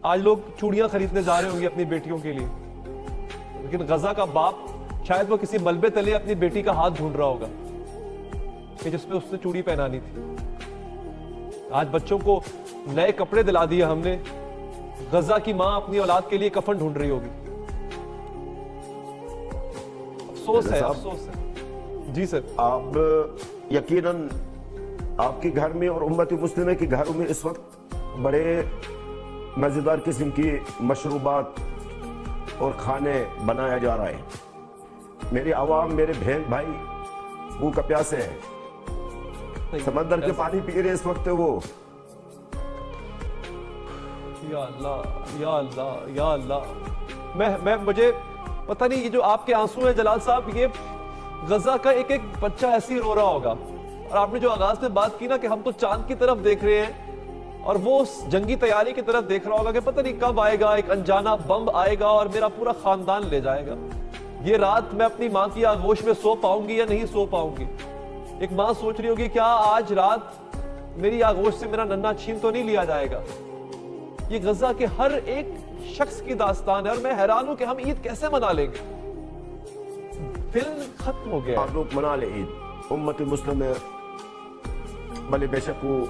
آج لوگ چوڑیاں خریدنے جا رہے ہوں گے اپنی بیٹیوں کے لیے، لیکن غزہ کا باپ شاید وہ کسی ملبے تلے اپنی بیٹی کا ہاتھ ڈھونڈ رہا ہوگا کہ جس میں اس نے چوڑی پہنانی تھی۔ آج بچوں کو نئے کپڑے دلا دیے ہم نے، غزہ کی ماں اپنی اولاد کے لیے کفن ڈھونڈ رہی ہوگی۔ افسوس ہے، افسوس ہے۔ جی سر، آپ یقیناً آپ کے گھر میں اور امت مسلمہ کے گھروں میں اس وقت بڑے مزیدار قسم کی مشروبات اور کھانے بنایا جا رہا ہے۔ میری عوام، میرے بہن بھائی بھوکا پیاسے ہیں، سمندر کے پانی پی رہے اس وقت وہ۔ یا اللہ یا اللہ یا اللہ، میں مجھے پتہ نہیں، یہ جو آپ کے آنسو ہیں جلال صاحب، یہ غزہ کا ایک ایک بچہ ایسے ہی رو رہا ہوگا۔ اور آپ نے جو آغاز میں بات کی نا کہ ہم تو چاند کی طرف دیکھ رہے ہیں، اور وہ اس جنگی تیاری کی طرف دیکھ رہا ہوگا کہ پتہ نہیں کب آئے گا، ایک انجانا بم آئے گا اور میرا پورا خاندان لے جائے گا۔ یہ رات میں اپنی ماں کی آغوش میں سو پاؤں گی یا نہیں سو پاؤں گی؟ ایک ماں سوچ رہی ہوگی کیا آج رات میری آغوش سے میرا ننھا چھین تو نہیں لیا جائے گا؟ یہ غزہ کے ہر ایک شخص کی داستان ہے، اور میں حیران ہوں کہ ہم عید کیسے منا لیں گے؟ فلم ختم ہو گیا۔ آپ لوگ منا لیں عید، امت مسلمہ بھلے بے شک وہ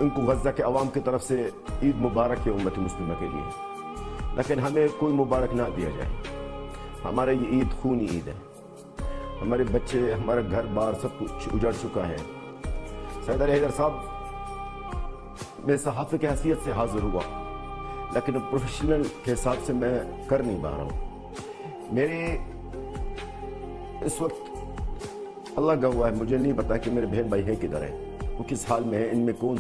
ان کو غزہ کے عوام کی طرف سے عید مبارک ہے امت مسلمہ کے لیے، لیکن ہمیں کوئی مبارک نہ دیا جائے۔ ہمارا یہ عید خونی عید ہے، ہمارے بچے، ہمارا گھر بار سب کچھ اجڑ چکا ہے۔ سید علی حیدر صاحب، میں صحافی کی حیثیت سے حاضر ہوا، لیکن پروفیشنل کے حساب سے میں کر نہیں پا رہا ہوں۔ میرے اس وقت اللہ گواہ ہے، مجھے نہیں پتا کہ میرے بہن بھائی ہے کدھر ہے، وہ کس حال میں ہے، ان میں کون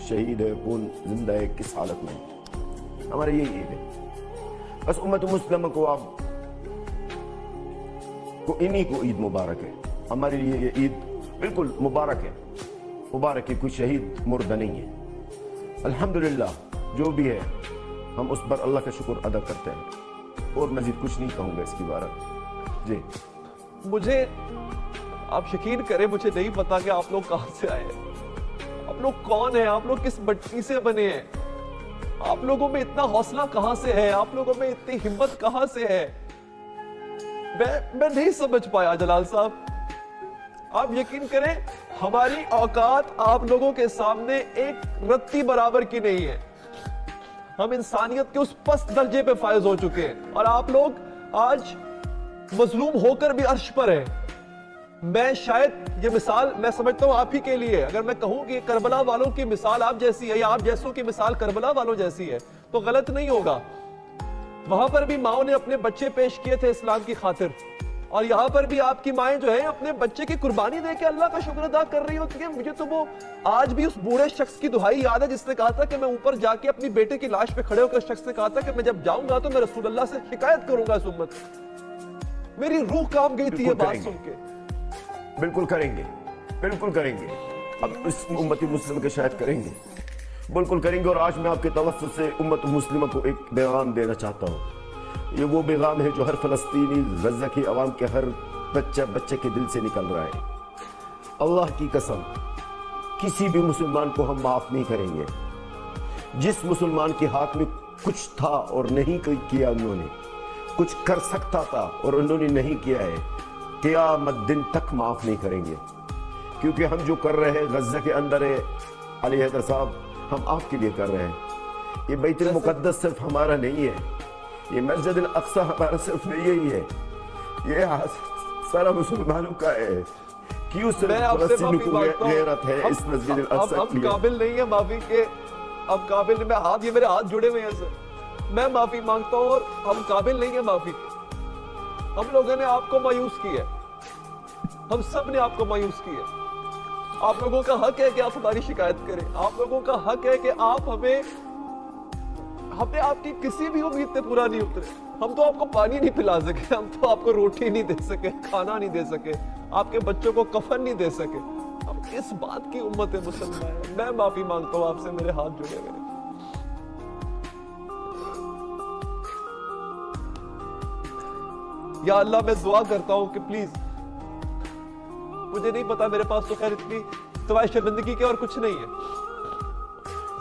شہید ہے، کون زندہ ہے، کس حالت میں ہے۔ ہمارا یہی عید ہے۔ بس امت مسلمہ کو آپ کو انہی کو عید مبارک ہے۔ ہمارے لیے یہ عید بالکل مبارک ہے، مبارک ہے، کوئی شہید مردہ نہیں ہے۔ الحمدللہ جو بھی ہے ہم اس پر اللہ کا شکر ادا کرتے ہیں، اور مزید کچھ نہیں کہوں گا اس کی بارے۔ جی مجھے آپ یقین کریں، مجھے نہیں پتا کہ آپ لوگ کہاں سے آئے ہیں، آپ لوگ کون ہیں، آپ لوگ کس مٹی سے بنے ہیں، آپ لوگوں میں اتنا حوصلہ کہاں سے ہے، آپ لوگوں میں اتنی ہمت کہاں سے ہے؟ میں نہیں سمجھ پایا جلال صاحب۔ آپ یقین کریں، ہماری اوقات آپ لوگوں کے سامنے ایک رتی برابر کی نہیں ہے۔ ہم انسانیت کے اس پست درجے پہ فائز ہو چکے ہیں، اور آپ لوگ آج مظلوم ہو کر بھی عرش پر ہیں۔ میں شاید یہ مثال میں سمجھتا ہوں آپ ہی کے لیے، اگر میں کہوں کہ کربلا والوں کی مثال آپ جیسی ہے، یا آپ جیسوں کی مثال کربلا والوں جیسی ہے، تو غلط نہیں ہوگا۔ وہاں پر بھی ماؤں نے اپنے بچے پیش کیے تھے اسلام کی خاطر، اور یہاں پر بھی آپ کی مائیں جو ہیں اپنے بچے کی قربانی دے کے اللہ کا شکر ادا کر رہی ہوتی ہیں۔ مجھے تو وہ آج بھی اس بوڑھے شخص کی دہائی یاد ہے جس نے کہا تھا کہ میں اوپر جا کے اپنی بیٹے کی لاش پہ کھڑے ہو کر، اس شخص نے کہا تھا کہ میں جب جاؤں گا تو میں رسول اللہ سے شکایت کروں گا اس امت کی۔ میری روح کام گئی تھی یہ بات سن کے۔ بالکل کریں گے، بالکل کریں گے، اب اس امت مسلمہ کے شاید کریں گے، بالکل کریں گے۔ اور آج میں آپ کے توسط سے امت مسلمہ کو ایک پیغام دینا چاہتا ہوں۔ یہ وہ پیغام ہے جو ہر فلسطینی، غزہ کی عوام کے ہر بچے کے دل سے نکل رہا ہے۔ اللہ کی قسم، کسی بھی مسلمان کو ہم معاف نہیں کریں گے۔ جس مسلمان کے ہاتھ میں کچھ تھا اور نہیں کیا، انہوں نے کچھ کر سکتا تھا اور انہوں نے نہیں کیا ہے، قیامت دن تک معاف نہیں کریں گے۔ کیونکہ ہم جو کر رہے ہیں غزہ کے اندر ہے، علی حیدر صاحب، ہم آپ کے لیے کر رہے ہیں۔ یہ بیت المقدس صرف ہمارا نہیں ہے، یہ مسجد الاقصی ہمارا صرف نہیں ہے، یہ سارا مسلمانوں کا ہے۔ کیوں صرف فلسطینی کو غیرت ہے اس مسجد الاقصی ہم قابل نہیں ہیں معافی کے، ہم قابل نہیں، یہ میرے ہاتھ جڑے ہوئے ہیں سر، میں معافی مانگتا ہوں، اور ہم قابل نہیں ہیں معافی کے۔ ہم لوگوں نے آپ کو مایوس کیا ہے، ہم سب نے آپ کو مایوس کیا ہے۔ آپ لوگوں کا حق ہے کہ آپ ہماری شکایت کریں، آپ لوگوں کا حق ہے کہ آپ ہمیں آپ کی کسی بھی امید پہ پورا نہیں اترے۔ ہم تو آپ کو پانی نہیں پلا سکے، ہم تو آپ کو روٹی نہیں دے سکے، کھانا نہیں دے سکے، آپ کے بچوں کو کفن نہیں دے سکے۔ ہم کس بات کی امت مسلمہ ہے؟ میں معافی مانگتا ہوں آپ سے، میرے ہاتھ جڑے ہوئے۔ یا اللہ، میں دعا کرتا ہوں کہ پلیز، مجھے نہیں پتا، میرے پاس تو خیر اتنی سوائے شرمندگی کے اور کچھ نہیں ہے۔